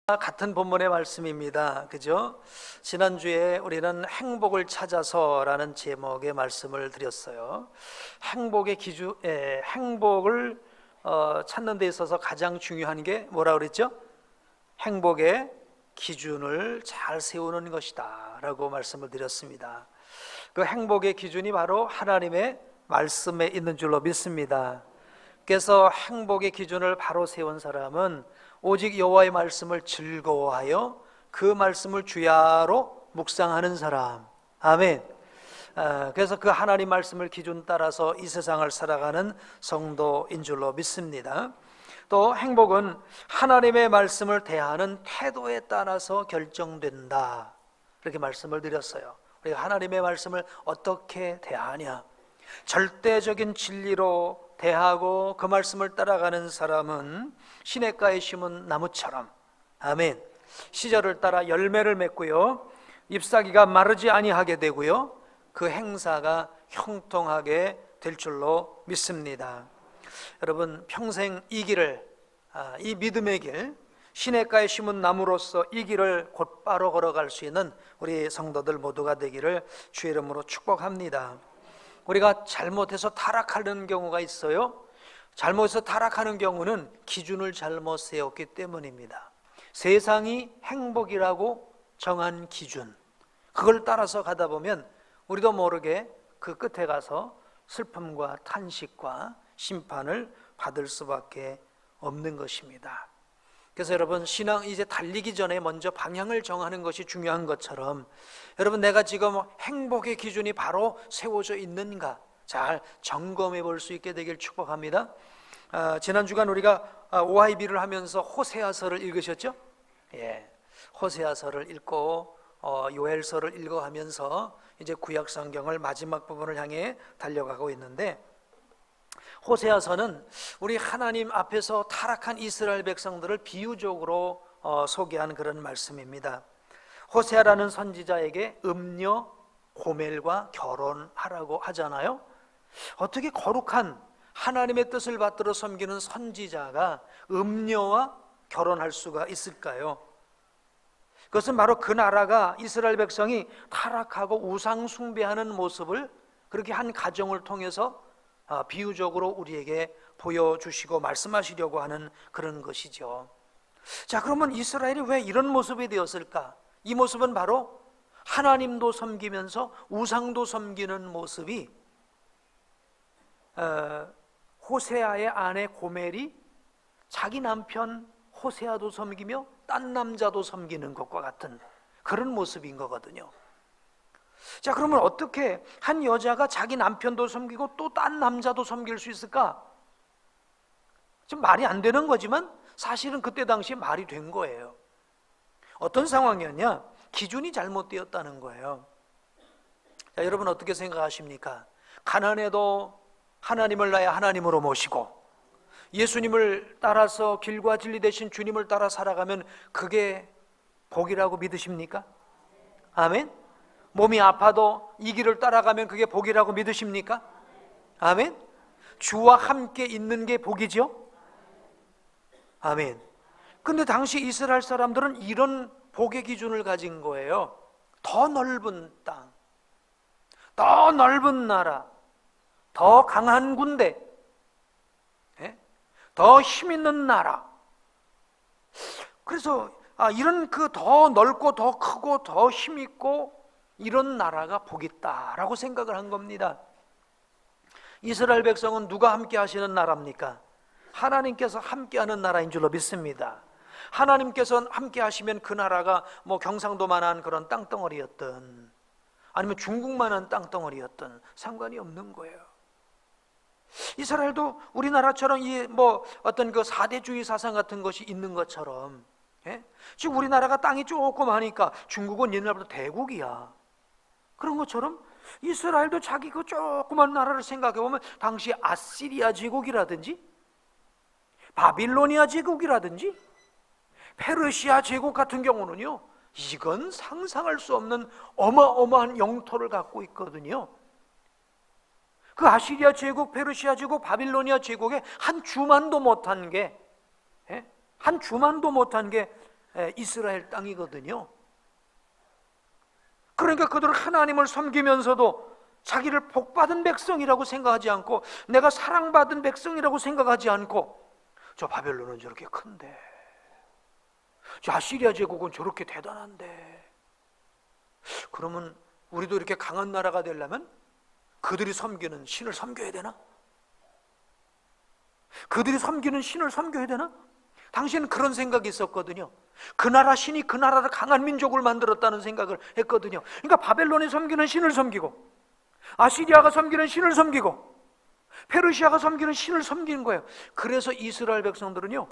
같은 본문의 말씀입니다. 그죠? 지난주에 우리는 행복을 찾아서라는 제목의 말씀을 드렸어요. 행복을 찾는 데 있어서 가장 중요한 게 뭐라 그랬죠? 행복의 기준을 잘 세우는 것이다 라고 말씀을 드렸습니다. 그 행복의 기준이 바로 하나님의 말씀에 있는 줄로 믿습니다. 그래서 행복의 기준을 바로 세운 사람은 오직 여호와의 말씀을 즐거워하여 그 말씀을 주야로 묵상하는 사람. 아멘. 그래서 그 하나님 말씀을 기준 따라서 이 세상을 살아가는 성도인 줄로 믿습니다. 또 행복은 하나님의 말씀을 대하는 태도에 따라서 결정된다, 이렇게 말씀을 드렸어요. 우리가 하나님의 말씀을 어떻게 대하냐, 절대적인 진리로 대하고 그 말씀을 따라가는 사람은 시냇가에 심은 나무처럼, 아멘, 시절을 따라 열매를 맺고요, 잎사귀가 마르지 아니하게 되고요, 그 행사가 형통하게 될 줄로 믿습니다. 여러분, 평생 이 길을, 이 믿음의 길, 시냇가에 심은 나무로서 이 길을 곧바로 걸어갈 수 있는 우리 성도들 모두가 되기를 주의 이름으로 축복합니다. 우리가 잘못해서 타락하는 경우가 있어요. 잘못해서 타락하는 경우는 기준을 잘못 세웠기 때문입니다. 세상이 행복이라고 정한 기준, 그걸 따라서 가다 보면 우리도 모르게 그 끝에 가서 슬픔과 탄식과 심판을 받을 수밖에 없는 것입니다. 그래서 여러분, 신앙 이제 달리기 전에 먼저 방향을 정하는 것이 중요한 것처럼, 여러분, 내가 지금 행복의 기준이 바로 세워져 있는가 잘 점검해 볼 수 있게 되길 축복합니다. 지난 주간 우리가 OIB를 하면서 호세아서를 읽으셨죠? 예, 호세아서를 읽고 요엘서를 읽어가면서 이제 구약 성경을 마지막 부분을 향해 달려가고 있는데, 호세아서는 우리 하나님 앞에서 타락한 이스라엘 백성들을 비유적으로 소개한 그런 말씀입니다. 호세아라는 선지자에게 음녀 고멜과 결혼하라고 하잖아요. 어떻게 거룩한 하나님의 뜻을 받들어 섬기는 선지자가 음녀와 결혼할 수가 있을까요? 그것은 바로 그 나라가, 이스라엘 백성이 타락하고 우상 숭배하는 모습을 그렇게 한 가정을 통해서 비유적으로 우리에게 보여주시고 말씀하시려고 하는 그런 것이죠. 자, 그러면 이스라엘이 왜 이런 모습이 되었을까? 이 모습은 바로 하나님도 섬기면서 우상도 섬기는 모습이 호세아의 아내 고멜이 자기 남편 호세아도 섬기며 딴 남자도 섬기는 것과 같은 그런 모습인 거거든요. 자, 그러면 어떻게 한 여자가 자기 남편도 섬기고 또 딴 남자도 섬길 수 있을까? 좀 말이 안 되는 거지만 사실은 그때 당시에 말이 된 거예요. 어떤 상황이었냐? 기준이 잘못되었다는 거예요. 자, 여러분 어떻게 생각하십니까? 가난해도 하나님을 나의 하나님으로 모시고 예수님을 따라서 길과 진리 되신 주님을 따라 살아가면 그게 복이라고 믿으십니까? 아멘? 몸이 아파도 이 길을 따라가면 그게 복이라고 믿으십니까? 아멘? 주와 함께 있는 게 복이죠? 아멘. 근데 당시 이스라엘 사람들은 이런 복의 기준을 가진 거예요. 더 넓은 땅, 더 넓은 나라, 더 강한 군대, 더 힘 있는 나라. 그래서 이런 그 더 넓고 더 크고 더 힘 있고 이런 나라가 복이 있다라고 생각을 한 겁니다. 이스라엘 백성은 누가 함께 하시는 나라입니까? 하나님께서 함께하는 나라인 줄로 믿습니다. 하나님께서 함께 하시면 그 나라가 뭐 경상도만한 그런 땅덩어리였든 아니면 중국만한 땅덩어리였든 상관이 없는 거예요. 이스라엘도 우리나라처럼 뭐 어떤 그 사대주의 사상 같은 것이 있는 것처럼, 지금 우리나라가 땅이 조금 하니까 중국은 옛날부터 대국이야. 그런 것처럼 이스라엘도 자기 그 조그만 나라를 생각해 보면 당시 아시리아 제국이라든지 바빌로니아 제국이라든지 페르시아 제국 같은 경우는요, 이건 상상할 수 없는 어마어마한 영토를 갖고 있거든요. 그 아시리아 제국, 페르시아 제국, 바빌로니아 제국에 한 주만도 못한 게 이스라엘 땅이거든요. 그러니까 그들은 하나님을 섬기면서도 자기를 복받은 백성이라고 생각하지 않고, 내가 사랑받은 백성이라고 생각하지 않고, 저 바벨론은 저렇게 큰데, 저 아시리아 제국은 저렇게 대단한데, 그러면 우리도 이렇게 강한 나라가 되려면 그들이 섬기는 신을 섬겨야 되나? 그들이 섬기는 신을 섬겨야 되나? 당시에는 그런 생각이 있었거든요. 그 나라 신이 그 나라를 강한 민족을 만들었다는 생각을 했거든요. 그러니까 바벨론이 섬기는 신을 섬기고, 아시리아가 섬기는 신을 섬기고, 페르시아가 섬기는 신을 섬기는 거예요. 그래서 이스라엘 백성들은요,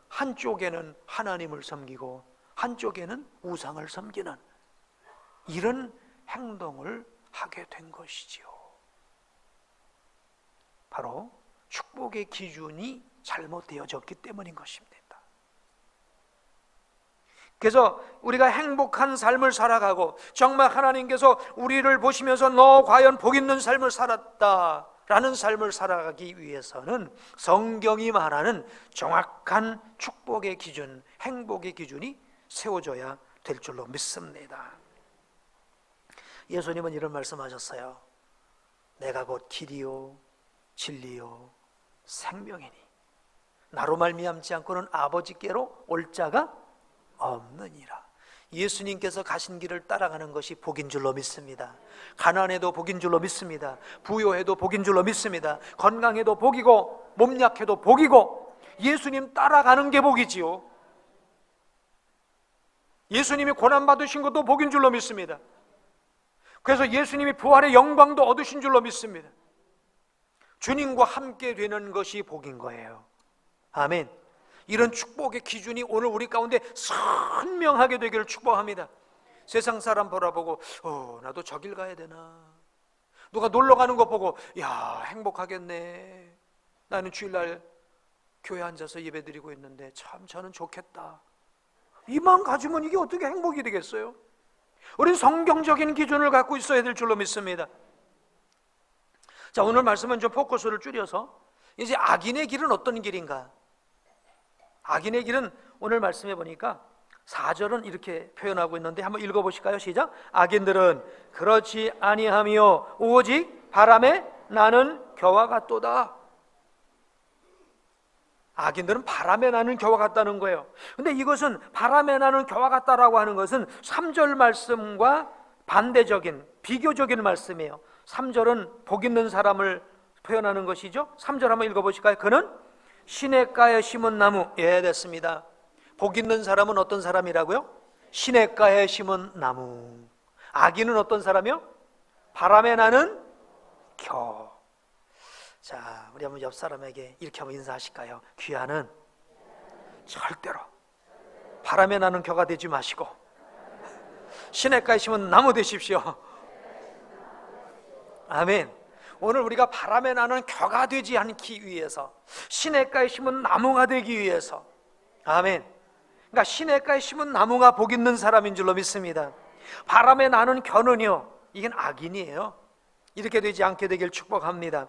한쪽에는 하나님을 섬기고 한쪽에는 우상을 섬기는 이런 행동을 하게 된 것이지요. 바로 축복의 기준이 잘못되어졌기 때문인 것입니다. 그래서 우리가 행복한 삶을 살아가고, 정말 하나님께서 우리를 보시면서 너 과연 복 있는 삶을 살았다 라는 삶을 살아가기 위해서는 성경이 말하는 정확한 축복의 기준, 행복의 기준이 세워져야 될 줄로 믿습니다. 예수님은 이런 말씀하셨어요. 내가 곧 길이요 진리요 생명이니 나로 말미암지 않고는 아버지께로 올 자가 없느니라. 예수님께서 가신 길을 따라가는 것이 복인 줄로 믿습니다. 가난해도 복인 줄로 믿습니다. 부요해도 복인 줄로 믿습니다. 건강해도 복이고 몸 약해도 복이고, 예수님 따라가는 게 복이지요. 예수님이 고난받으신 것도 복인 줄로 믿습니다. 그래서 예수님이 부활의 영광도 얻으신 줄로 믿습니다. 주님과 함께 되는 것이 복인 거예요. 아멘. 이런 축복의 기준이 오늘 우리 가운데 선명하게 되기를 축복합니다. 세상 사람 보라보고 나도 저길 가야 되나, 누가 놀러 가는 거 보고 야 행복하겠네, 나는 주일날 교회 앉아서 예배드리고 있는데 참 저는 좋겠다, 이만 가지면 이게 어떻게 행복이 되겠어요? 우리는 성경적인 기준을 갖고 있어야 될 줄로 믿습니다. 자, 오늘 말씀은 좀 포커스를 줄여서 이제 악인의 길은 어떤 길인가? 악인의 길은 오늘 말씀해 보니까 4절은 이렇게 표현하고 있는데 한번 읽어보실까요? 시작. 악인들은 그렇지 아니하며 오직 바람에 나는 겨와 같도다. 악인들은 바람에 나는 겨와 같다는 거예요. 근데 이것은 바람에 나는 겨와 같다라고 하는 것은 3절 말씀과 반대적인 비교적인 말씀이에요. 3절은 복 있는 사람을 표현하는 것이죠. 3절 한번 읽어보실까요? 그는 시냇가에 심은 나무. 예, 됐습니다. 복 있는 사람은 어떤 사람이라고요? 시냇가에 심은 나무. 악인은 어떤 사람이요? 바람에 나는 겨. 자, 우리 한번 옆 사람에게 이렇게 한번 인사하실까요? 귀하는 절대로 바람에 나는 겨가 되지 마시고 시냇가에 심은 나무 되십시오. 아멘. 오늘 우리가 바람에 나는 겨가 되지 않기 위해서, 시냇가에 심은 나무가 되기 위해서, 아멘. 그러니까 시냇가에 심은 나무가 복 있는 사람인 줄로 믿습니다. 바람에 나는 겨는요, 이건 악인이에요. 이렇게 되지 않게 되길 축복합니다.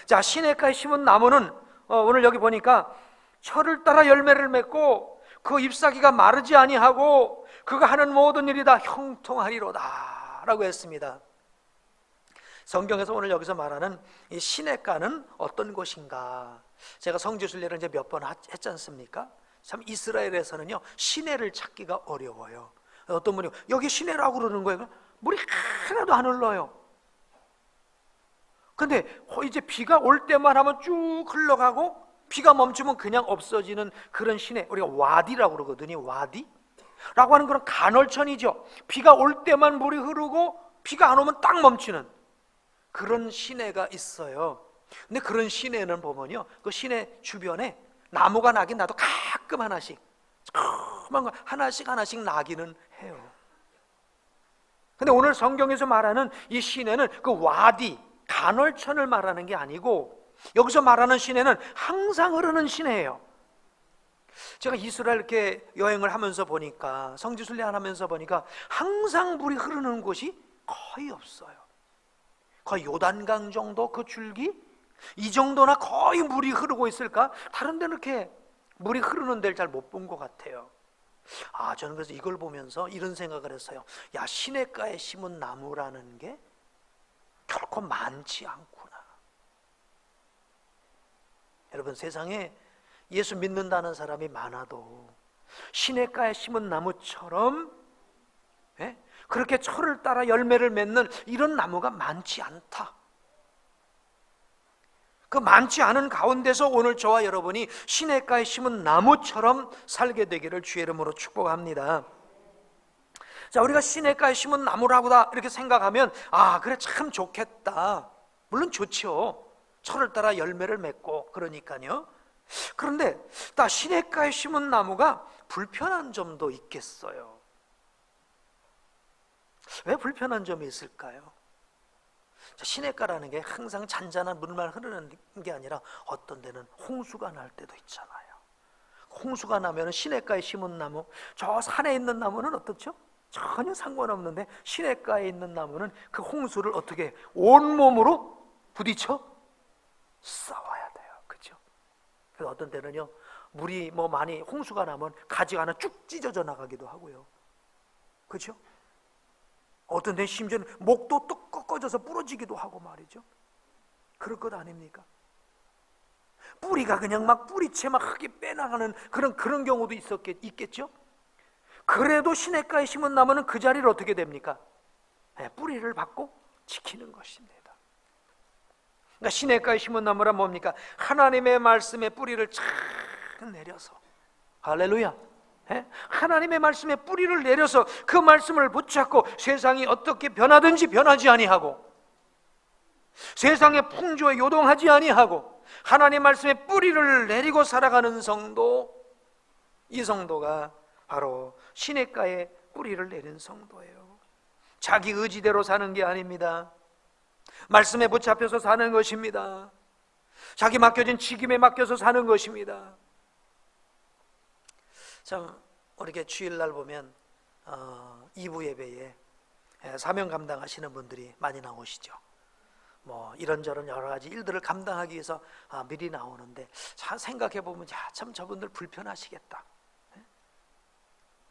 자, 시냇가에 심은 나무는 오늘 여기 보니까 철을 따라 열매를 맺고 그 잎사귀가 마르지 아니하고 그가 하는 모든 일이 다 형통하리로다 라고 했습니다. 성경에서 오늘 여기서 말하는 이 시냇가는 어떤 곳인가? 제가 성지순례를 이제 몇 번 했지 않습니까? 참 이스라엘에서는요 시내를 찾기가 어려워요. 어떤 분이 여기 시내라고 그러는 거예요. 물이 하나도 안 흘러요. 근데 이제 비가 올 때만 하면 쭉 흘러가고 비가 멈추면 그냥 없어지는 그런 시내, 우리가 와디라고 그러거든요. 와디라고 하는 그런 간헐천이죠. 비가 올 때만 물이 흐르고 비가 안 오면 딱 멈추는 그런 시내가 있어요. 근데 그런 시내는 보면요, 그 시내 주변에 나무가 나긴 나도 가끔 하나씩 조그만 거 하나씩 나기는 해요. 근데 오늘 성경에서 말하는 이 시내는 그 와디, 간헐천을 말하는 게 아니고, 여기서 말하는 시내는 항상 흐르는 시내예요. 제가 이스라엘 이렇게 여행을 하면서 보니까, 성지순례 하면서 보니까 항상 물이 흐르는 곳이 거의 없어요. 거의 요단강 정도 그 줄기 이 정도나 거의 물이 흐르고 있을까? 다른 데는 이렇게 물이 흐르는 데를 잘 못 본 것 같아요. 저는 그래서 이걸 보면서 이런 생각을 했어요. 야, 시냇가에 심은 나무라는 게 결코 많지 않구나. 여러분, 세상에 예수 믿는다는 사람이 많아도 시냇가에 심은 나무처럼 그렇게 철을 따라 열매를 맺는 이런 나무가 많지 않다. 그 많지 않은 가운데서 오늘 저와 여러분이 시냇가에 심은 나무처럼 살게 되기를 주의 이름으로 축복합니다. 자, 우리가 시냇가에 심은 나무라고다 이렇게 생각하면 그래, 참 좋겠다. 물론 좋죠. 철을 따라 열매를 맺고 그러니까요. 그런데 시냇가에 심은 나무가 불편한 점도 있겠어요. 왜 불편한 점이 있을까요? 시냇가라는 게 항상 잔잔한 물만 흐르는 게 아니라 어떤 데는 홍수가 날 때도 있잖아요. 홍수가 나면 시냇가에 심은 나무, 저 산에 있는 나무는 어떻죠? 전혀 상관없는데 시냇가에 있는 나무는 그 홍수를 어떻게 온몸으로 부딪혀 싸워야 돼요. 그렇죠? 그래서 어떤 때는요, 물이 많이 홍수가 나면 가지가 하나 쭉 찢어져 나가기도 하고요. 그렇죠? 어떤 데 심지어는 목도 또 꺾어져서 부러지기도 하고 말이죠. 그럴 것 아닙니까? 뿌리가 그냥 막 뿌리채 막 흙이 빼나가는 그런 경우도 있겠죠. 그래도 시냇가에 심은 나무는 그 자리를 어떻게 됩니까? 뿌리를 받고 지키는 것입니다. 그러니까 시냇가에 심은 나무란 뭡니까? 하나님의 말씀에 뿌리를 착 내려서, 할렐루야, 하나님의 말씀에 뿌리를 내려서 그 말씀을 붙잡고 세상이 어떻게 변하든지 변하지 아니하고, 세상의 풍조에 요동하지 아니하고 하나님 말씀에 뿌리를 내리고 살아가는 성도, 이 성도가 바로 시냇가에 뿌리를 내린 성도예요. 자기 의지대로 사는 게 아닙니다. 말씀에 붙잡혀서 사는 것입니다. 자기 맡겨진 직임에 맡겨서 사는 것입니다. 참, 이렇게 주일날 보면 2부 예배에 사명 감당하시는 분들이 많이 나오시죠. 이런저런 여러 가지 일들을 감당하기 위해서 미리 나오는데, 참 생각해 보면 참 저분들 불편하시겠다.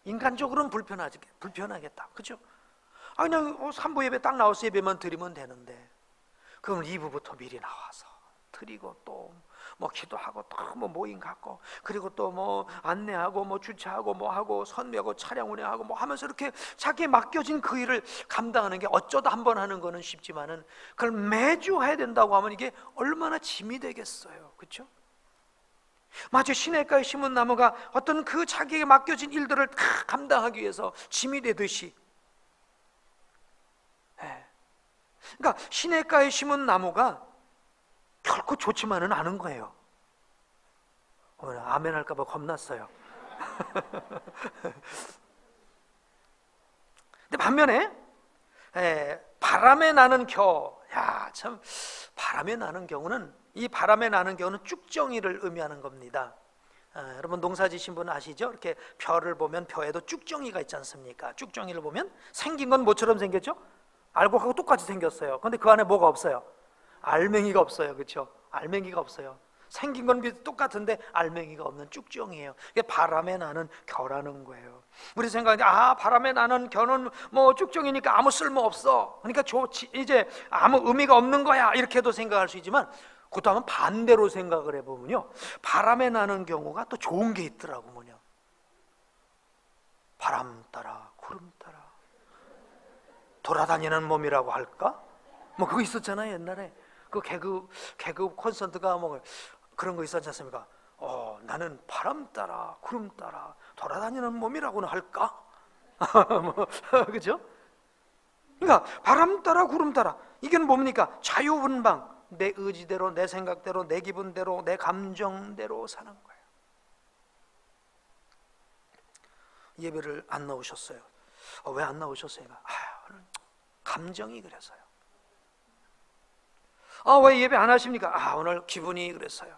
인간적으로는 불편하겠다. 그죠? 그냥 3부 예배 딱 나와서 예배만 드리면 되는데, 그럼 2부부터 미리 나와서 드리고 또 기도하고 또 모임 갖고, 그리고 또 안내하고 주차하고 하고 선매하고 차량 운행하고 하면서 이렇게 자기에 맡겨진 그 일을 감당하는 게 어쩌다 한 번 하는 거는 쉽지만은 그걸 매주 해야 된다고 하면 이게 얼마나 짐이 되겠어요. 그렇죠? 마치 시냇가에 심은 나무가 어떤 그 자기에게 맡겨진 일들을 다 감당하기 위해서 짐이 되듯이, 그러니까 시냇가에 심은 나무가 결코 좋지만은 않은 거예요. 아멘 할까봐 겁났어요. 근데 반면에 바람에 나는 참 바람에 나는 경우는, 이 바람에 나는 경우는 쭉정이를 의미하는 겁니다. 여러분 농사 지신 분 아시죠? 이렇게 벼를 보면 벼에도 쭉정이가 있지 않습니까? 쭉정이를 보면 생긴 건 뭐처럼 생겼죠? 알곡하고 똑같이 생겼어요. 그런데 그 안에 뭐가 없어요? 알맹이가 없어요. 그렇죠? 알맹이가 없어요. 생긴 건 똑같은데 알맹이가 없는 쭉정이에요. 이게 바람에 나는 겨라는 거예요. 우리 생각에 바람에 나는 겨는 쭉정이니까 아무 쓸모 없어, 그러니까 이제 아무 의미가 없는 거야, 이렇게도 생각할 수 있지만, 그것도 한번 반대로 생각을 해보면요, 바람에 나는 경우가 또 좋은 게 있더라고. 뭐냐, 바람 따라 구름 따라 돌아다니는 몸이라고 할까? 그거 있었잖아요 옛날에. 그 개그 콘서트가 그런 거 있었지 않습니까? 나는 바람 따라 구름 따라 돌아다니는 몸이라고는 할까? 그죠? 그러니까 바람 따라 구름 따라, 이게 뭡니까? 자유분방, 내 의지대로, 내 생각대로, 내 기분대로, 내 감정대로 사는 거예요. 예배를 안 나오셨어요. 왜 안 나오셨어요? 오늘 감정이 그래서요. 왜 예배 안 하십니까? 오늘 기분이 그랬어요.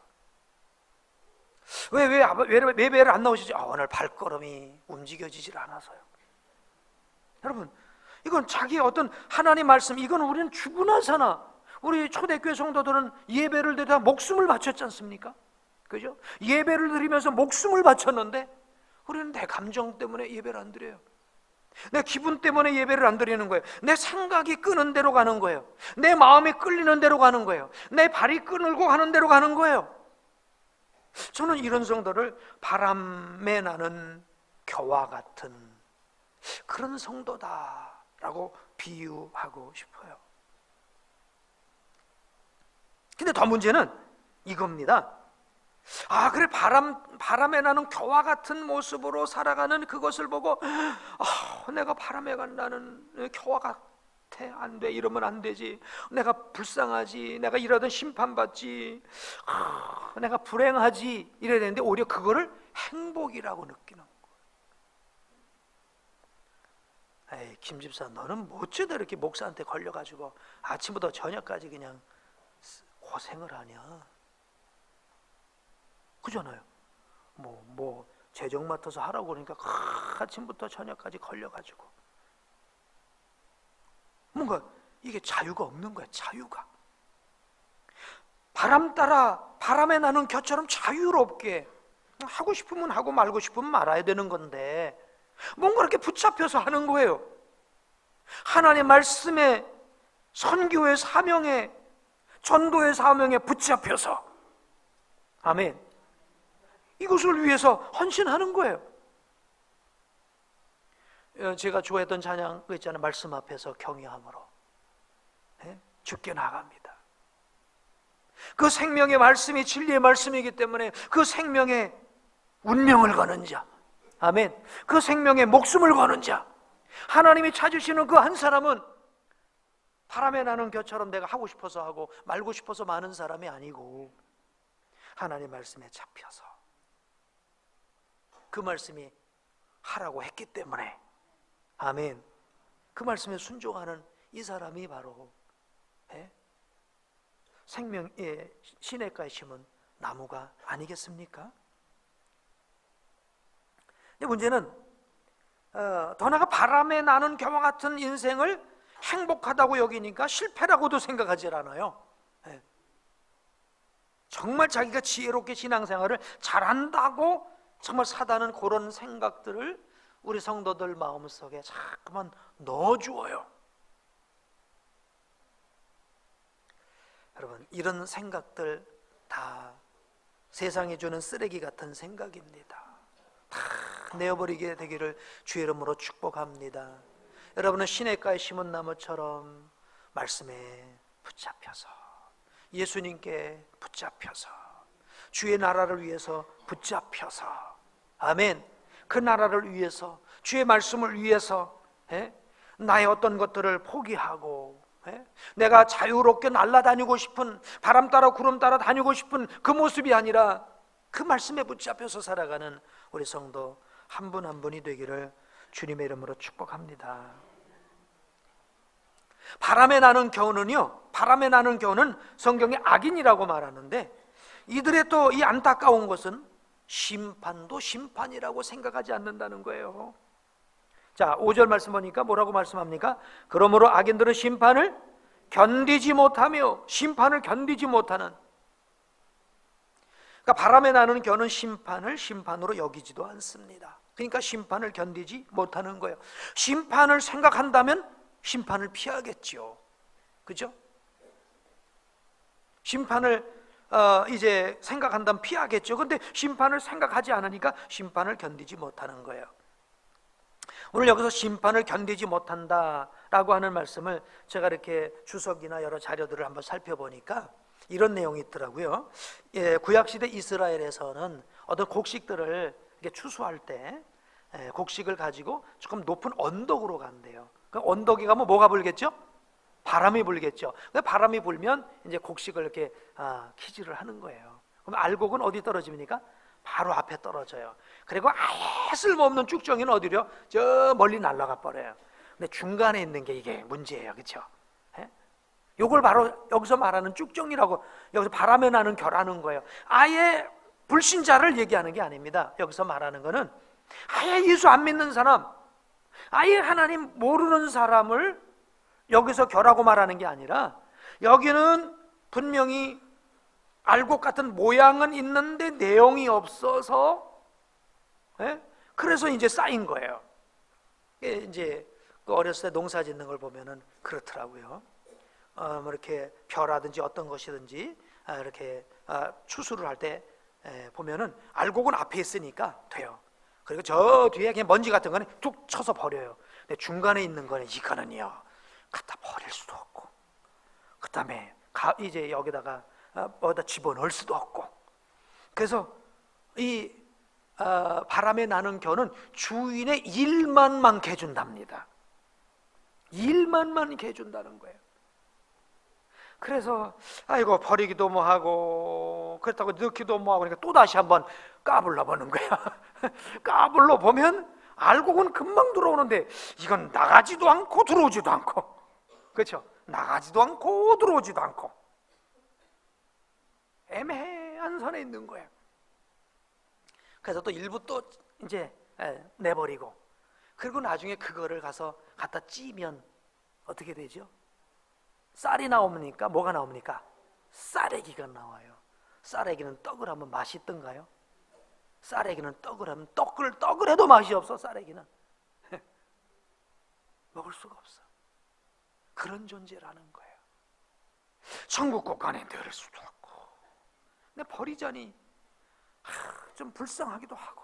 왜 예배를 안 나오시죠? 오늘 발걸음이 움직여지질 않아서요. 여러분, 이건 자기의 어떤 하나님 말씀, 이건 우리는 죽으나서나, 우리 초대교회 성도들은 예배를 드리다 목숨을 바쳤지 않습니까? 그죠? 예배를 드리면서 목숨을 바쳤는데 우리는 내 감정 때문에 예배를 안 드려요. 내 기분 때문에 예배를 안 드리는 거예요. 내 생각이 끄는 대로 가는 거예요. 내 마음이 끌리는 대로 가는 거예요. 내 발이 끌고 가는 대로 가는 거예요. 저는 이런 성도를 바람에 나는 겨와 같은 그런 성도다라고 비유하고 싶어요. 근데 더 문제는 이겁니다. 그래, 바람에 나는 겨와 같은 모습으로 살아가는 그것을 보고 내가 바람에 나는 겨와 같아, 안 돼, 이러면 안 되지, 내가 불쌍하지, 내가 이러던 심판받지, 내가 불행하지, 이래야 되는데 오히려 그거를 행복이라고 느끼는 거예요. 에이, 김 집사, 너는 뭐 어쩌다 이렇게 목사한테 걸려가지고 아침부터 저녁까지 그냥 고생을 하냐? 그잖아요. 뭐 재정 맡아서 하라고 그러니까 아침부터 저녁까지 걸려가지고 뭔가 이게 자유가 없는 거야. 자유가 바람 따라 바람에 나는 겨처럼 자유롭게 하고 싶으면 하고 말고 싶으면 말아야 되는 건데 뭔가 이렇게 붙잡혀서 하는 거예요. 하나님의 말씀에, 선교의 사명에, 전도의 사명에 붙잡혀서, 아멘, 이것을 위해서 헌신하는 거예요. 제가 좋아했던 찬양 그 있잖아요. 말씀 앞에서 경외함으로 죽게 나갑니다. 그 생명의 말씀이 진리의 말씀이기 때문에 그 생명의 운명을 거는 자, 아멘, 그 생명의 목숨을 거는 자, 하나님이 찾으시는 그 한 사람은 바람에 나는 겨처럼 내가 하고 싶어서 하고 말고 싶어서 마는 사람이 아니고 하나님의 말씀에 잡혀서 그 말씀이 하라고 했기 때문에, 아멘, 그 말씀에 순종하는 이 사람이 바로 생명의 시냇가에 심은 나무가 아니겠습니까? 근데 문제는 더 나아가 바람에 나는 겨와 같은 인생을 행복하다고 여기니까 실패라고도 생각하지 않아요. 정말 자기가 지혜롭게 신앙생활을 잘한다고 정말 사단은 그런 생각들을 우리 성도들 마음속에 자꾸만 넣어주어요. 여러분, 이런 생각들 다 세상이 주는 쓰레기 같은 생각입니다. 다 내어버리게 되기를 주의 이름으로 축복합니다. 여러분은 시냇가에 심은 나무처럼 말씀에 붙잡혀서, 예수님께 붙잡혀서, 주의 나라를 위해서 붙잡혀서, 아멘, 그 나라를 위해서, 주의 말씀을 위해서 나의 어떤 것들을 포기하고 내가 자유롭게 날아다니고 싶은, 바람 따라 구름 따라 다니고 싶은 그 모습이 아니라 그 말씀에 붙잡혀서 살아가는 우리 성도 한 분 한 분이 되기를 주님의 이름으로 축복합니다. 바람에 나는 겨우는요, 바람에 나는 겨우는 성경에 악인이라고 말하는데, 이들의 또 이 안타까운 것은 심판도 심판이라고 생각하지 않는다는 거예요. 자, 5절 말씀 보니까 뭐라고 말씀합니까? 그러므로 악인들은 심판을 견디지 못하며, 심판을 견디지 못하는, 그러니까 바람에 나는 겨는 심판을 심판으로 여기지도 않습니다. 그러니까 심판을 견디지 못하는 거예요. 심판을 생각한다면 심판을 피하겠죠. 그죠? 심판을 이제 생각한다면 피하겠죠. 근데 심판을 생각하지 않으니까 심판을 견디지 못하는 거예요. 오늘 여기서 심판을 견디지 못한다라고 하는 말씀을 제가 이렇게 주석이나 여러 자료들을 한번 살펴보니까 이런 내용이 있더라고요. 구약시대 이스라엘에서는 어떤 곡식들을 이렇게 추수할 때 곡식을 가지고 조금 높은 언덕으로 간대요. 그 언덕에 가면 뭐가 불겠죠? 바람이 불겠죠. 바람이 불면 이제 곡식을 이렇게 키질을 하는 거예요. 그럼 알곡은 어디 떨어집니까? 바로 앞에 떨어져요. 그리고 아예 쓸모없는 쭉정이는 어디로? 저 멀리 날아가 버려요. 근데 중간에 있는 게 이게 문제예요. 그렇죠? 요걸 바로 여기서 말하는 쭉정이라고, 여기서 바람에 나는 겨라는 거예요. 아예 불신자를 얘기하는 게 아닙니다. 여기서 말하는 거는 아예 예수 안 믿는 사람, 아예 하나님 모르는 사람을 여기서 겨라고 말하는 게 아니라, 여기는 분명히 알곡 같은 모양은 있는데 내용이 없어서 그래서 이제 쌓인 거예요. 이제 그 어렸을 때 농사 짓는 걸 보면은 그렇더라고요. 뭐 이렇게 벼라든지 어떤 것이든지 이렇게 추수를 할 때 보면은 알곡은 앞에 있으니까 돼요. 그리고 저 뒤에 그냥 먼지 같은 거는 툭 쳐서 버려요. 근데 중간에 있는 거는 이거는요 갖다 버릴 수도 없고, 그 다음에 이제 여기다가 어디다 집어넣을 수도 없고, 그래서 이 바람에 나는 겨는 주인의 일만 많게 해준답니다. 일만 많게 해준다는 거예요. 그래서 아이고 버리기도 뭐하고 그렇다고 넣기도 뭐하고, 그러니까 또 다시 한번 까불러 보는 거야. 까불러 보면 알곡은 금방 들어오는데 이건 나가지도 않고 들어오지도 않고, 그렇죠? 나가지도 않고 들어오지도 않고 애매한 선에 있는 거예요. 그래서 또 일부 또 이제 내버리고, 그리고 나중에 그거를 가서 갖다 찌면 어떻게 되죠? 쌀이 나옵니까? 뭐가 나옵니까? 쌀에기가 나와요. 쌀에기는 떡을 하면 맛이 있던가요? 쌀에기는 떡을 하면 떡을 해도 맛이 없어. 쌀에기는 먹을 수가 없어. 그런 존재라는 거예요. 천국 곳간에 넣을 수도 없고, 근데 버리자니 좀 불쌍하기도 하고,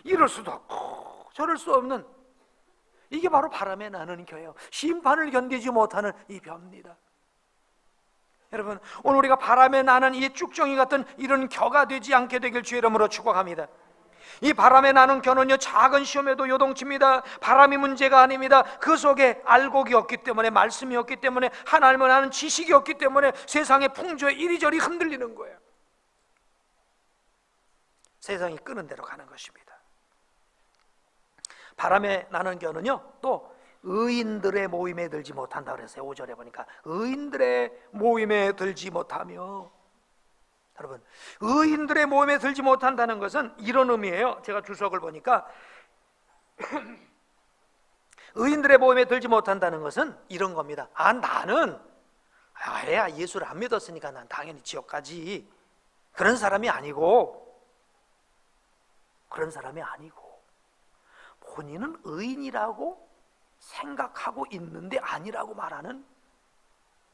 이럴 수도 없고 저럴 수 없는, 이게 바로 바람에 나는 겨예요. 심판을 견디지 못하는 이 벼입니다. 여러분, 오늘 우리가 바람에 나는 이 쭉정이 같은 이런 겨가 되지 않게 되길 주의 이름으로 축복합니다. 이 바람에 나는 겨는요 작은 시험에도 요동칩니다. 바람이 문제가 아닙니다. 그 속에 알곡이 없기 때문에, 말씀이 없기 때문에, 하나님을 아는 지식이 없기 때문에 세상의 풍조에 이리저리 흔들리는 거예요. 세상이 끄는 대로 가는 것입니다. 바람에 나는 겨는요 또 의인들의 모임에 들지 못한다 그랬어요. 5절에 보니까 의인들의 모임에 들지 못하며, 여러분 의인들의 모임에 들지 못한다는 것은 이런 의미예요. 제가 주석을 보니까 의인들의 모임에 들지 못한다는 것은 이런 겁니다. 나는 예수를 안 믿었으니까 난 당연히 지옥 가지, 그런 사람이 아니고 본인은 의인이라고 생각하고 있는데 아니라고 말하는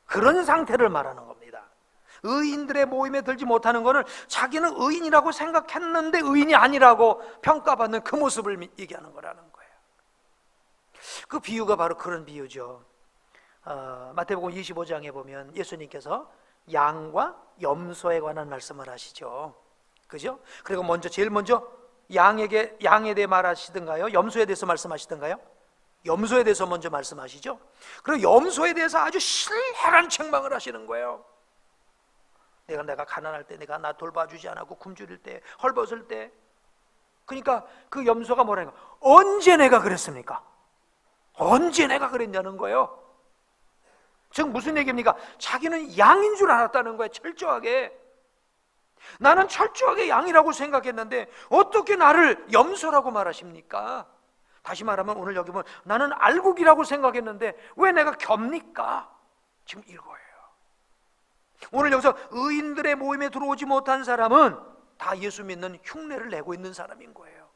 그런 상태를 말하는 겁니다. 의인들의 모임에 들지 못하는 것은 자기는 의인이라고 생각했는데 의인이 아니라고 평가받는 그 모습을 얘기하는 거라는 거예요. 그 비유가 바로 그런 비유죠. 마태복음 25장에 보면 예수님께서 양과 염소에 관한 말씀을 하시죠. 그죠? 그리고 제일 먼저 양에 대해 말하시던가요? 염소에 대해서 말씀하시던가요? 염소에 대해서 먼저 말씀하시죠. 그리고 염소에 대해서 아주 신랄한 책망을 하시는 거예요. 내가 가난할 때 내가 나 돌봐주지 않았고, 굶주릴 때, 헐벗을 때. 그러니까 그 염소가 뭐라니까, 언제 내가 그랬습니까? 언제 내가 그랬냐는 거예요. 즉 무슨 얘기입니까? 자기는 양인 줄 알았다는 거예요. 철저하게. 나는 철저하게 양이라고 생각했는데 어떻게 나를 염소라고 말하십니까? 다시 말하면 오늘 여기 보면 나는 알곡이라고 생각했는데 왜 내가 겹니까? 지금 이거예요. 오늘 여기서 의인들의 모임에 들어오지 못한 사람은 다 예수 믿는 흉내를 내고 있는 사람인 거예요.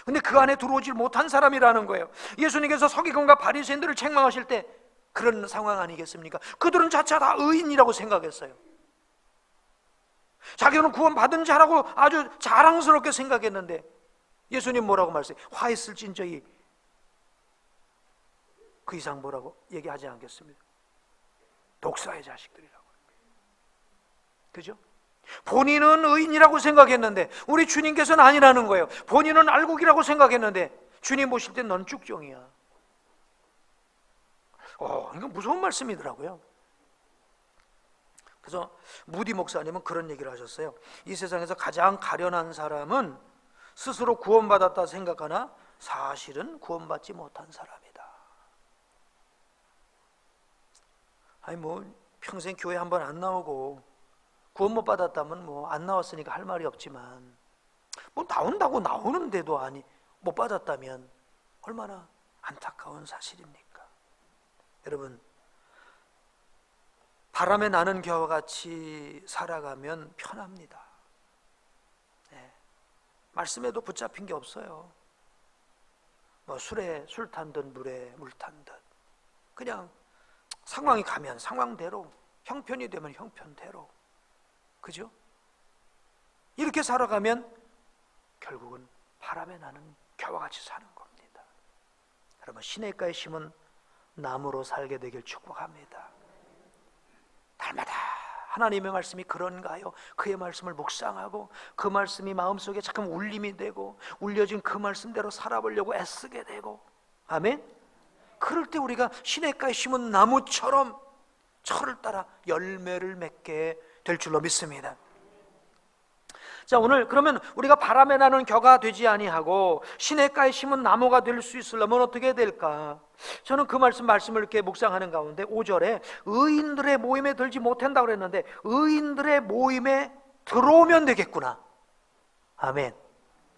근데 그 안에 들어오지 못한 사람이라는 거예요. 예수님께서 서기관과 바리새인들을 책망하실 때 그런 상황 아니겠습니까? 그들은 자차 다 의인이라고 생각했어요. 자기는 구원받은 자라고 아주 자랑스럽게 생각했는데 예수님 뭐라고 말씀해요? 화 있을진저히 그 이상 뭐라고 얘기하지 않겠습니다. 독사의 자식들이라고. 그죠? 본인은 의인이라고 생각했는데 우리 주님께서는 아니라는 거예요. 본인은 알곡이라고 생각했는데 주님 보실 때 넌 쭉정이야. 이건 무서운 말씀이더라고요. 그래서 무디 목사님은 그런 얘기를 하셨어요. 이 세상에서 가장 가련한 사람은 스스로 구원받았다 생각하나 사실은 구원받지 못한 사람이다. 아니 평생 교회 한 번 안 나오고 구원 못 받았다면 안 나왔으니까 할 말이 없지만 나온다고 나오는데도 못 받았다면 얼마나 안타까운 사실입니까? 여러분, 바람에 나는 겨와 같이 살아가면 편합니다. 말씀에도 붙잡힌 게 없어요. 뭐 술 탄 듯 물에 물 탄 듯, 그냥 상황이 가면 상황대로, 형편이 되면 형편대로, 그죠? 이렇게 살아가면 결국은 바람에 나는 겨와 같이 사는 겁니다. 여러분, 시냇가에 심은 나무로 살게 되길 축복합니다. 날마다 하나님의 말씀이 그런가요? 그의 말씀을 묵상하고 그 말씀이 마음속에 잠깐 울림이 되고 울려진 그 말씀대로 살아보려고 애쓰게 되고, 아멘? 그럴 때 우리가 시냇가에 심은 나무처럼 철을 따라 열매를 맺게 될 줄로 믿습니다. 자, 오늘 그러면 우리가 바람에 나는 겨가 되지 아니하고 시냇가에 심은 나무가 될 수 있으려면 어떻게 해야 될까? 저는 그 말씀을 이렇게 묵상하는 가운데 5절에 의인들의 모임에 들지 못한다고 그랬는데 의인들의 모임에 들어오면 되겠구나. 아멘.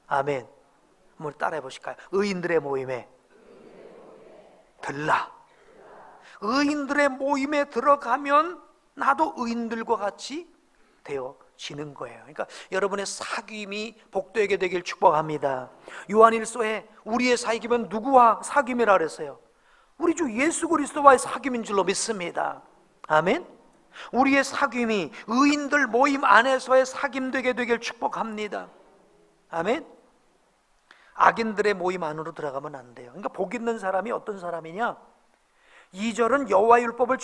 아멘. 한번 따라해 보실까요? 의인들의 모임에 들라. 의인들의 모임에 들어가면 나도 의인들과 같이 되어지는 거예요. 그러니까 여러분의 사귐이 복되게 되길 축복합니다. 요한일서에 우리의 사귐은 누구와 사귐이라 그랬어요? 우리 주 예수 그리스도와의 사귐인 줄로 믿습니다. 아멘. 우리의 사귐이 의인들 모임 안에서의 사귐 되게 되길 축복합니다. 아멘. 악인들의 모임 안으로 들어가면 안 돼요. 그러니까 복 있는 사람이 어떤 사람이냐? 2절은 여호와 율법을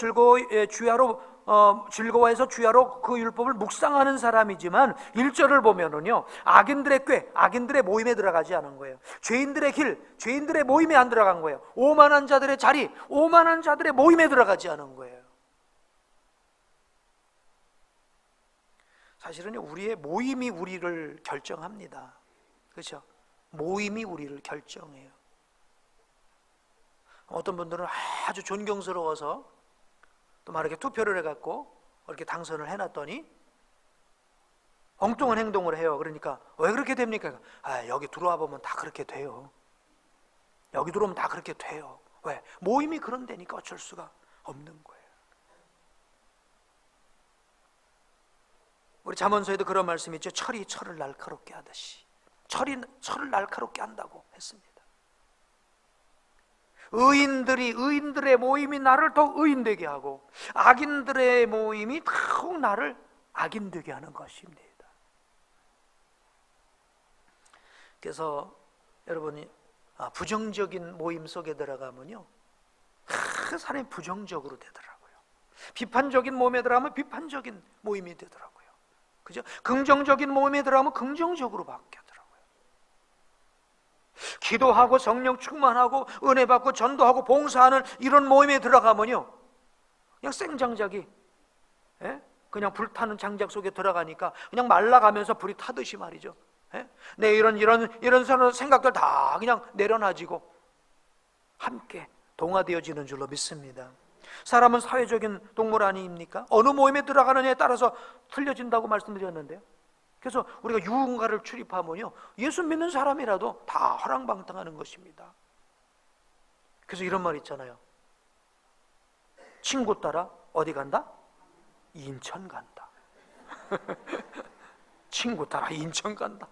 즐거워해서 주야로 그 율법을 묵상하는 사람이지만 1절을 보면은요, 악인들의 꾀, 악인들의 모임에 들어가지 않은 거예요. 죄인들의 길, 죄인들의 모임에 안 들어간 거예요. 오만한 자들의 자리, 오만한 자들의 모임에 들어가지 않은 거예요. 사실은 우리의 모임이 우리를 결정합니다. 그렇죠? 모임이 우리를 결정해요. 어떤 분들은 아주 존경스러워서 또 막 이렇게 투표를 해갖고 이렇게 당선을 해놨더니 엉뚱한 행동을 해요. 그러니까 왜 그렇게 됩니까? 여기 들어와 보면 다 그렇게 돼요. 여기 들어오면 다 그렇게 돼요. 왜? 모임이 그런 데니까 어쩔 수가 없는 거예요. 우리 잠언서에도 그런 말씀이 있죠. 철이 철을 날카롭게 하듯이. 철이 철을 날카롭게 한다고 했습니다. 의인들의 모임이 나를 더 의인되게 하고 악인들의 모임이 더욱 나를 악인되게 하는 것입니다. 그래서 여러분이 부정적인 모임 속에 들어가면요, 사람이 부정적으로 되더라고요. 비판적인 모임에 들어가면 비판적인 모임이 되더라고요. 그죠? 긍정적인 모임에 들어가면 긍정적으로 바뀌어요. 기도하고 성령 충만하고 은혜 받고 전도하고 봉사하는 이런 모임에 들어가면요, 그냥 생장작이 그냥 불타는 장작 속에 들어가니까 그냥 말라가면서 불이 타듯이 말이죠. 내 이런 생각들 다 그냥 내려놔지고 함께 동화되어지는 줄로 믿습니다. 사람은 사회적인 동물 아닙니까? 어느 모임에 들어가느냐에 따라서 틀려진다고 말씀드렸는데요. 그래서 우리가 유흥가를 출입하면요, 예수 믿는 사람이라도 다 허랑방탕하는 것입니다. 그래서 이런 말 있잖아요. 친구 따라 어디 간다? 인천 간다. 친구 따라 인천 간다.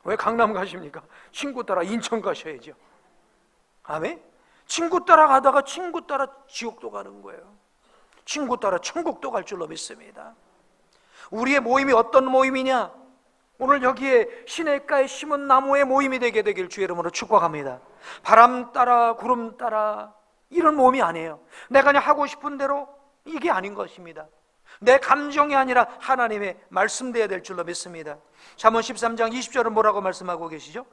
왜 강남 가십니까? 친구 따라 인천 가셔야죠. 아멘? 친구 따라 가다가 친구 따라 지옥도 가는 거예요. 친구 따라 천국도 갈 줄로 믿습니다. 우리의 모임이 어떤 모임이냐? 오늘 여기에 시냇가에 심은 나무의 모임이 되게 되길 주의 이름으로 축복합니다. 바람 따라 구름 따라 이런 모임이 아니에요. 내가 그냥 하고 싶은 대로, 이게 아닌 것입니다. 내 감정이 아니라 하나님의 말씀되어야 될 줄로 믿습니다. 잠언 13장 20절은 뭐라고 말씀하고 계시죠?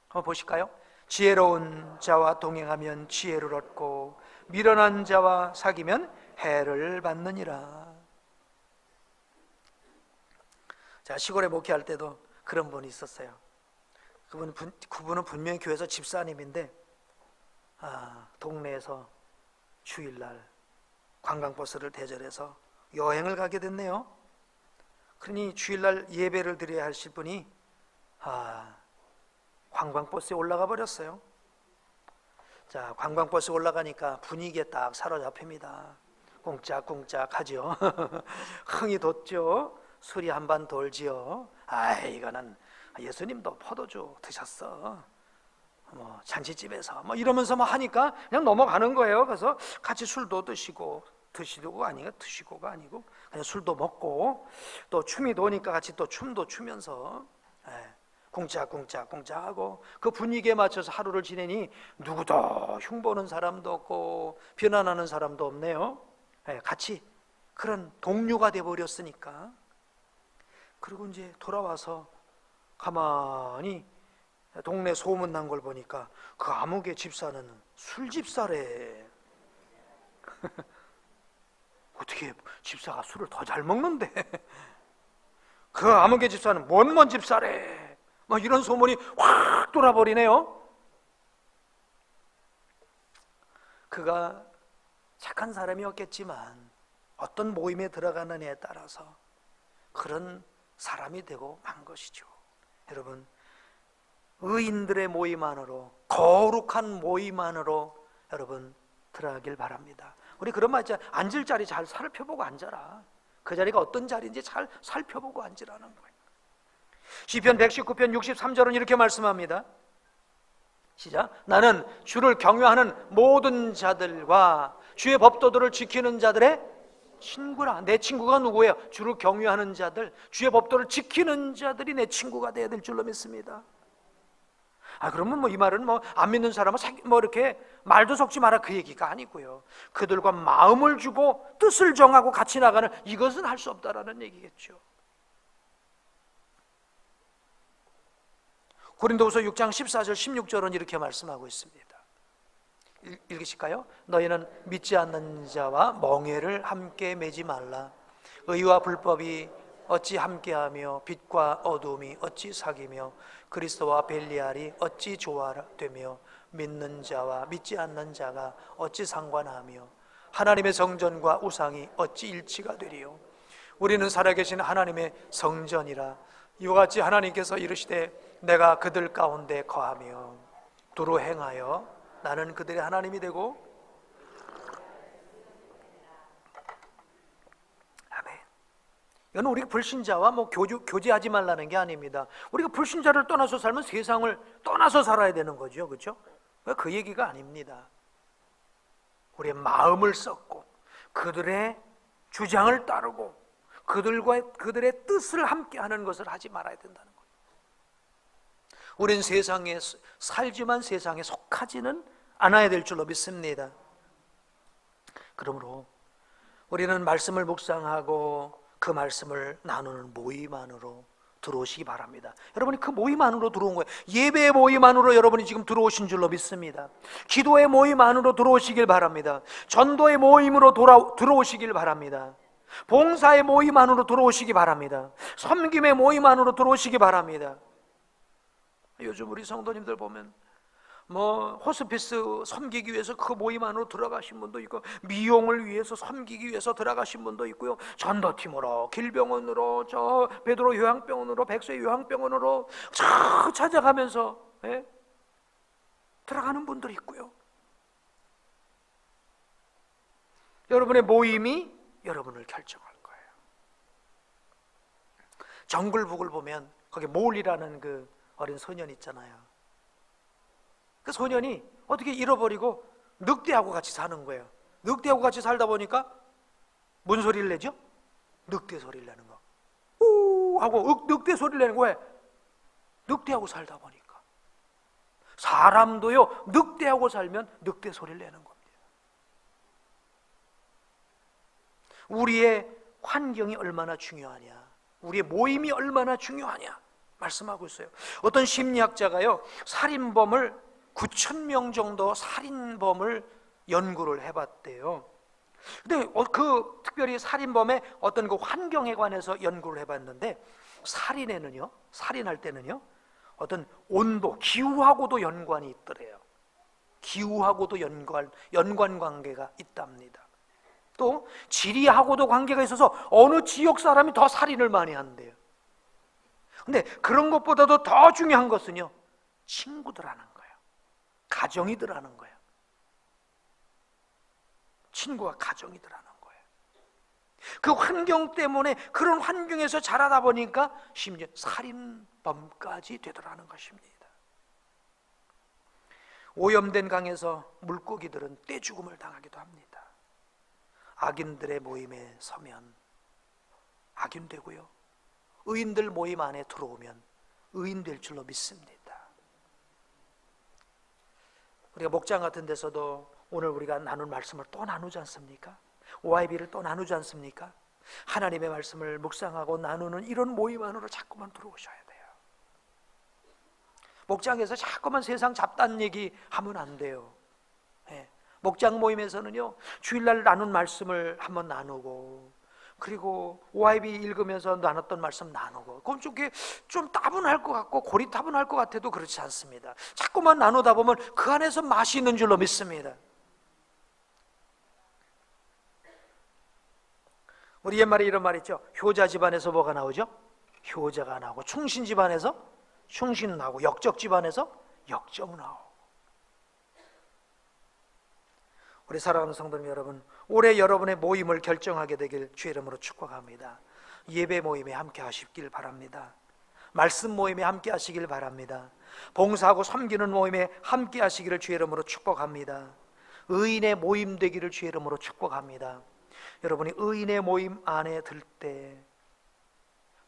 한번 보실까요? 지혜로운 자와 동행하면 지혜를 얻고 미련한 자와 사귀면 해를 받느니라. 자, 시골에 목회할 때도 그런 분이 있었어요. 그분은 분명히 교회에서 집사님인데 동네에서 주일날 관광버스를 대절해서 여행을 가게 됐네요. 그러니 주일날 예배를 드려야 하실 분이 관광버스에 올라가 버렸어요. 자, 관광버스에 올라가니까 분위기에 딱 사로잡힙니다. 꽁짝꽁짝 하죠. 흥이 돋죠. 술이 한 반 돌지요. 이거는 예수님도 포도주 드셨어. 뭐 잔치집에서 뭐 이러면서 뭐 하니까 그냥 넘어가는 거예요. 그래서 같이 술도 드시고가 아니고 그냥 술도 먹고 또 춤이 도니까 같이 또 춤도 추면서 쿵짝하고 그 분위기에 맞춰서 하루를 지내니 누구도 흉보는 사람도 없고 비난하는 사람도 없네요. 같이 그런 동료가 돼버렸으니까. 그리고 이제 돌아와서 가만히 동네 소문난 걸 보니까 그 아무개 집사는 술집사래. 어떻게 집사가 술을 더 잘 먹는데? 그 아무개 집사는 뭔 집사래. 막 이런 소문이 확 돌아버리네요. 그가 착한 사람이었겠지만 어떤 모임에 들어가느냐에 따라서 그런 사람이 되고 만 것이죠. 여러분, 의인들의 모임 안으로, 거룩한 모임 안으로 여러분 들어가길 바랍니다. 우리 그런 말 있잖아요. 앉을 자리 잘 살펴보고 앉아라. 그 자리가 어떤 자리인지 잘 살펴보고 앉으라는 거예요. 시편 119편 63절은 이렇게 말씀합니다. 시작. 나는 주를 경외하는 모든 자들과 주의 법도들을 지키는 자들의 친구라. 내 친구가 누구예요? 주를 경외하는 자들, 주의 법도를 지키는 자들이 내 친구가 되어야 될 줄로 믿습니다. 그러면 뭐 이 말은 뭐 안 믿는 사람은 뭐 이렇게 말도 섞지 마라 그 얘기가 아니고요. 그들과 마음을 주고 뜻을 정하고 같이 나가는 이것은 할 수 없다라는 얘기겠죠. 고린도후서 6장 14절 16절은 이렇게 말씀하고 있습니다. 읽으실까요? 너희는 믿지 않는 자와 멍에를 함께 매지 말라. 의와 불법이 어찌 함께하며 빛과 어둠이 어찌 사귀며 그리스도와 벨리알이 어찌 조화되며 믿는 자와 믿지 않는 자가 어찌 상관하며 하나님의 성전과 우상이 어찌 일치가 되리요. 우리는 살아계신 하나님의 성전이라. 이와 같이 하나님께서 이르시되 내가 그들 가운데 거하며 두루 행하여 나는 그들의 하나님이 되고. 아멘. 이건 우리 불신자와 뭐 교제하지 말라는 게 아닙니다. 우리가 불신자를 떠나서 살면 세상을 떠나서 살아야 되는 거죠, 그렇죠? 그 얘기가 아닙니다. 우리의 마음을 썩고 그들의 주장을 따르고 그들의 뜻을 함께하는 것을 하지 말아야 된다는 거예요. 우린 세상에 살지만 세상에 속하지는 않아야 될 줄로 믿습니다. 그러므로 우리는 말씀을 묵상하고 그 말씀을 나누는 모임 안으로 들어오시기 바랍니다. 여러분이 그 모임 안으로 들어온 거예요. 예배의 모임 안으로 여러분이 지금 들어오신 줄로 믿습니다. 기도의 모임 안으로 들어오시길 바랍니다. 전도의 모임으로 들어오시길 바랍니다. 봉사의 모임 안으로 들어오시기 바랍니다. 섬김의 모임 안으로 들어오시기 바랍니다. 요즘 우리 성도님들 보면 뭐 호스피스 섬기기 위해서 그 모임 안으로 들어가신 분도 있고, 미용을 위해서 섬기기 위해서 들어가신 분도 있고요, 전도팀으로, 길병원으로, 저 베드로 요양병원으로, 백세 요양병원으로 찾아가면서 들어가는 분들이 있고요. 여러분의 모임이 여러분을 결정할 거예요. 정글북을 보면 거기 몰이라는 그 어린 소년 있잖아요. 그 소년이 어떻게 잃어버리고 늑대하고 같이 사는 거예요. 늑대하고 같이 살다 보니까 뭔 소리를 내죠? 늑대 소리를 내는 거. 우 하고 늑대 소리를 내는 거예요. 늑대하고 살다 보니까. 사람도요, 늑대하고 살면 늑대 소리를 내는 겁니다. 우리의 환경이 얼마나 중요하냐, 우리의 모임이 얼마나 중요하냐 말씀하고 있어요. 어떤 심리학자가요, 살인범을 9,000명 정도 살인범을 연구를 해봤대요. 근데 그 특별히 살인범의 어떤 그 환경에 관해서 연구를 해봤는데, 살인할 때는요 어떤 온도, 기후하고도 연관이 있더래요. 기후하고도 연관 관계가 있답니다. 또 지리하고도 관계가 있어서 어느 지역 사람이 더 살인을 많이 한대요. 근데 그런 것보다도 더 중요한 것은요, 친구들하는 거예요. 가정이들하는 거예요. 친구와 가정이들하는 거예요. 그 환경 때문에, 그런 환경에서 자라다 보니까 심지어 살인범까지 되더라는 것입니다. 오염된 강에서 물고기들은 떼죽음을 당하기도 합니다. 악인들의 모임에 서면 악인 되고요, 의인들 모임 안에 들어오면 의인 될 줄로 믿습니다. 우리가 목장 같은 데서도 오늘 우리가 나눈 말씀을 또 나누지 않습니까? OIB를 또 나누지 않습니까? 하나님의 말씀을 묵상하고 나누는 이런 모임 안으로 자꾸만 들어오셔야 돼요. 목장에서 자꾸만 세상 잡다한 얘기 하면 안 돼요. 목장 모임에서는요, 주일날 나눈 말씀을 한번 나누고, 그리고 OIB 읽으면서 나눴던 말씀 나누고, 그건 좀 따분할 것 같고 고리타분할 것 같아도 그렇지 않습니다. 자꾸만 나누다 보면 그 안에서 맛이 있는 줄로 믿습니다. 우리 옛말에 이런 말 있죠. 효자 집안에서 뭐가 나오죠? 효자가 나오고, 충신 집안에서 충신 나오고, 역적 집안에서 역적 나오고. 우리 사랑하는 성도님 여러분, 올해 여러분의 모임을 결정하게 되길 주의 이름으로 축복합니다. 예배 모임에 함께 하시길 바랍니다. 말씀 모임에 함께 하시길 바랍니다. 봉사하고 섬기는 모임에 함께 하시기를 주의 이름으로 축복합니다. 의인의 모임 되기를 주의 이름으로 축복합니다. 여러분이 의인의 모임 안에 들 때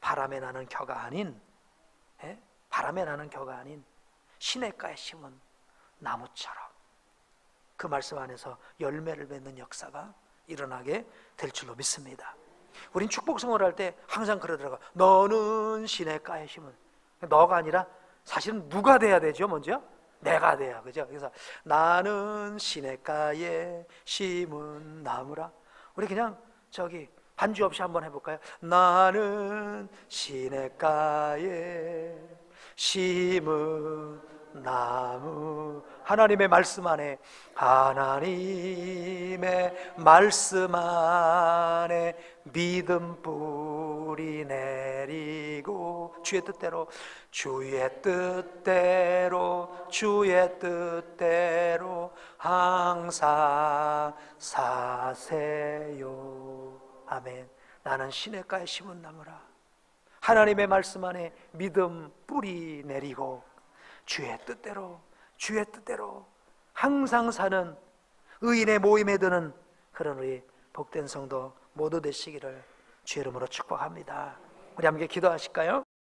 바람에 나는 겨가 아닌, 바람에 나는 겨가 아닌 시냇가에 심은 나무처럼 그 말씀 안에서 열매를 맺는 역사가 일어나게 될 줄로 믿습니다. 우린 축복 생활을 할 때 항상 그러더라고요. 너는 시냇가에 심은, 너가 아니라 사실은 누가 돼야 되죠? 먼저 내가 돼야, 그죠? 그래서 나는 시냇가에 심은 나무라. 우리 그냥 반주 없이 한번 해볼까요? 나는 시냇가에 심은 나무. 하나님의 말씀 안에, 하나님의 말씀 안에 믿음 뿌리 내리고, 주의 뜻대로, 주의 뜻대로, 주의 뜻대로 항상 사세요. 아멘. 나는 시냇가에 심은 나무라. 하나님의 말씀 안에 믿음 뿌리 내리고 주의 뜻대로, 주의 뜻대로 항상 사는 의인의 모임에 드는 그런 우리 복된 성도 모두 되시기를 주의 이름으로 축복합니다. 우리 함께 기도하실까요?